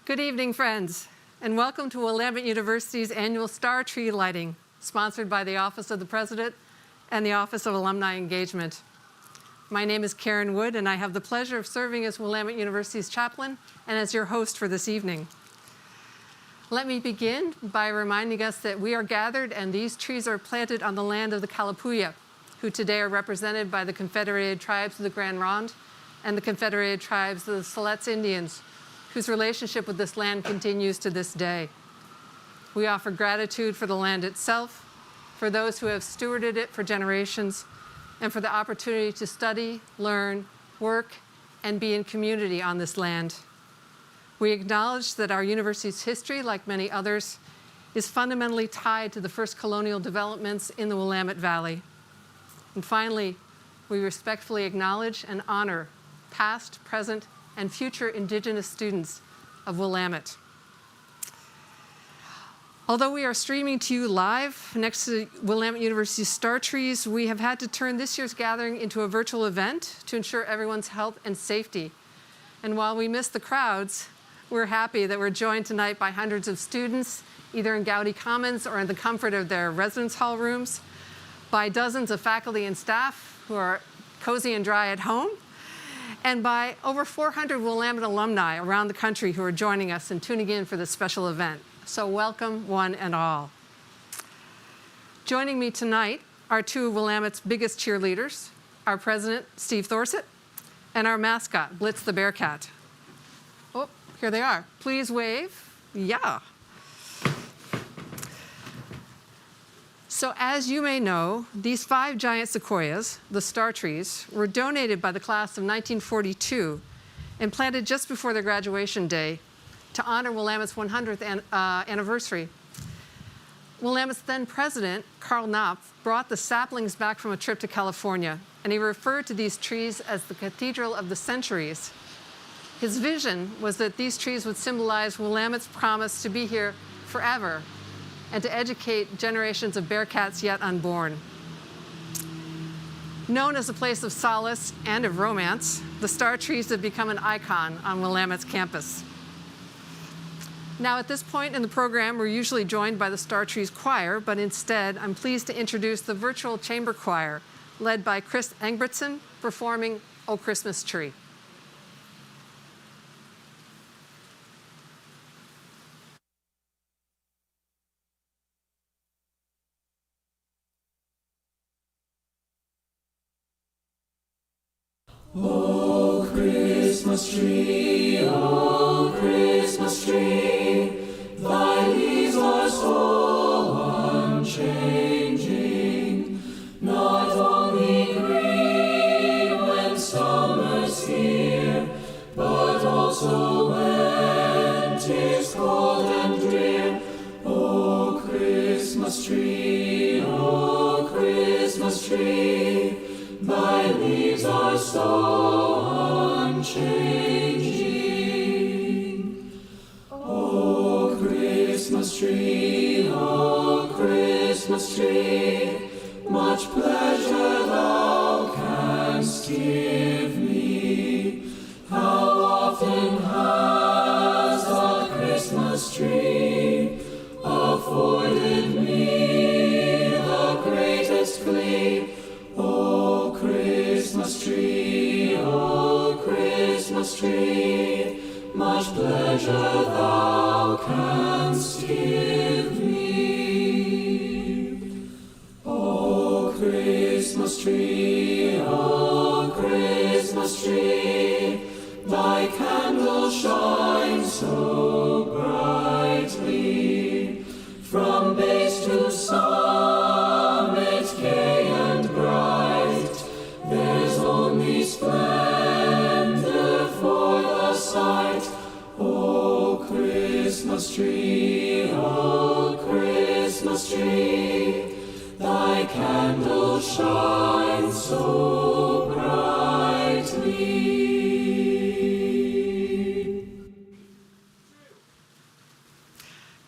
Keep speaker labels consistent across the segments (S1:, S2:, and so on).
S1: Good evening, friends, and welcome to Willamette University's annual Star Tree Lighting, sponsored by the Office of the President and the Office of Alumni Engagement. My name is Karen Wood, and I have the pleasure of serving as Willamette University's chaplain and as your host for this evening. Let me begin by reminding us that we are gathered and these trees are planted on the land of the Kalapuya, who today are represented by the Confederated Tribes of the Grand Ronde and the Confederated Tribes of the Siletz Indians, whose relationship with this land continues to this day. We offer gratitude for the land itself, for those who have stewarded it for generations, and for the opportunity to study, learn, work, and be in community on this land. We acknowledge that our university's history, like many others, is fundamentally tied to the first colonial developments in the Willamette Valley. And finally, we respectfully acknowledge and honor past, present, and future Indigenous students of Willamette. Although we are streaming to you live next to Willamette University's Star Trees, we have had to turn this year's gathering into a virtual event to ensure everyone's health and safety. And while we miss the crowds, we're happy that we're joined tonight by hundreds of students, either in Gowdy Commons or in the comfort of their residence hall rooms, by dozens of faculty and staff who are cozy and dry at home, and by over 400 Willamette alumni around the country who are joining us and tuning in for this special event. So welcome, one and all. Joining me tonight are two of Willamette's biggest cheerleaders, our president, Steve Thorsett, and our mascot, Blitz the Bearcat. Oh, here they are. Please wave. Yeah. So as you may know, these 5 giant sequoias, the star trees, were donated by the class of 1942 and planted just before their graduation day to honor Willamette's 100th anniversary. Willamette's then president, Karl Knopf, brought the saplings back from a trip to California, and he referred to these trees as the Cathedral of the Centuries. His vision was that these trees would symbolize Willamette's promise to be here forever and to educate generations of Bearcats yet unborn. Known as a place of solace and of romance, the star trees have become an icon on Willamette's campus. Now, at this point in the program, we're usually joined by the Star Trees Choir, but instead, I'm pleased to introduce the virtual chamber choir, led by Chris Engbertson, performing "O Christmas Tree."
S2: O Christmas tree, O Christmas tree, thy leaves are so unchanging, not only green when summer's here, but also when 'tis cold and drear. O Christmas tree, O Christmas tree, thy leaves are so unchanging. O Christmas tree, O Christmas tree, much pleasure thou canst give me. How often has the Christmas tree afforded me the greatest glee. O Christmas tree, O Christmas tree, much pleasure thou canst give me. O Christmas tree, O Christmas tree, thy candle shines so brightly, from base to summit gay and bright. There's only splendor for the sight. O Christmas tree, O Christmas tree, thy candle shines so brightly.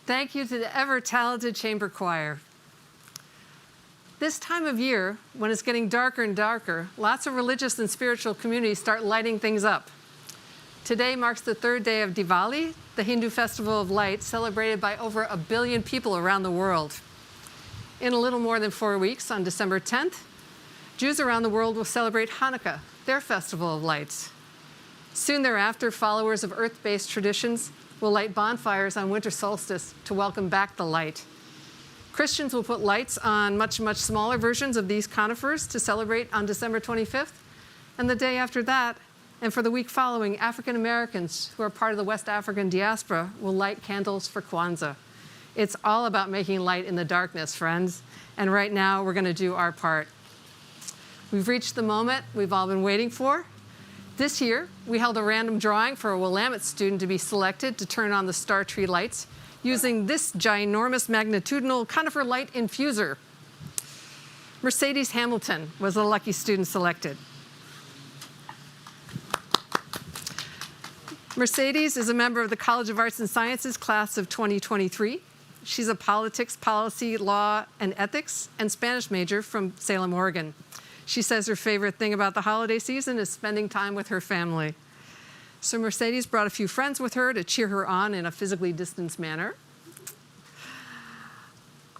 S1: Thank you to the ever-talented chamber choir. This time of year, when it's getting darker and darker, lots of religious and spiritual communities start lighting things up. Today marks the third day of Diwali, the Hindu festival of light celebrated by over 1 billion people around the world. In a little more than 4 weeks, on December 10th, Jews around the world will celebrate Hanukkah, their festival of lights. Soon thereafter, followers of earth-based traditions will light bonfires on winter solstice to welcome back the light. Christians will put lights on much, much smaller versions of these conifers to celebrate on December 25th. And the day after that, and for the week following, African Americans who are part of the West African diaspora will light candles for Kwanzaa. It's all about making light in the darkness, friends. And right now, we're going to do our part. We've reached the moment we've all been waiting for. This year, we held a random drawing for a Willamette student to be selected to turn on the star tree lights using this ginormous magnitudinal conifer light infuser. Mercedes Hamilton was the lucky student selected. Mercedes is a member of the College of Arts and Sciences class of 2023. She's a politics, policy, law, and ethics and Spanish major from Salem, Oregon. She says her favorite thing about the holiday season is spending time with her family. So Mercedes brought a few friends with her to cheer her on in a physically distanced manner.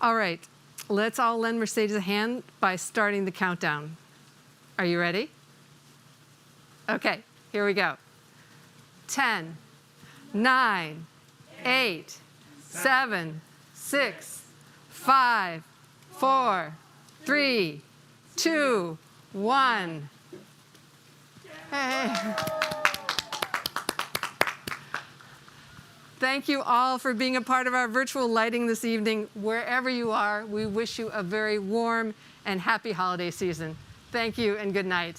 S1: All right, let's all lend Mercedes a hand by starting the countdown. Are you ready? Okay, here we go. 10, 9, 8, 7, 6, 5, 4, 3, 2, 1. Hey. Thank you all for being a part of our virtual lighting this evening. Wherever you are, we wish you a very warm and happy holiday season. Thank you and good night.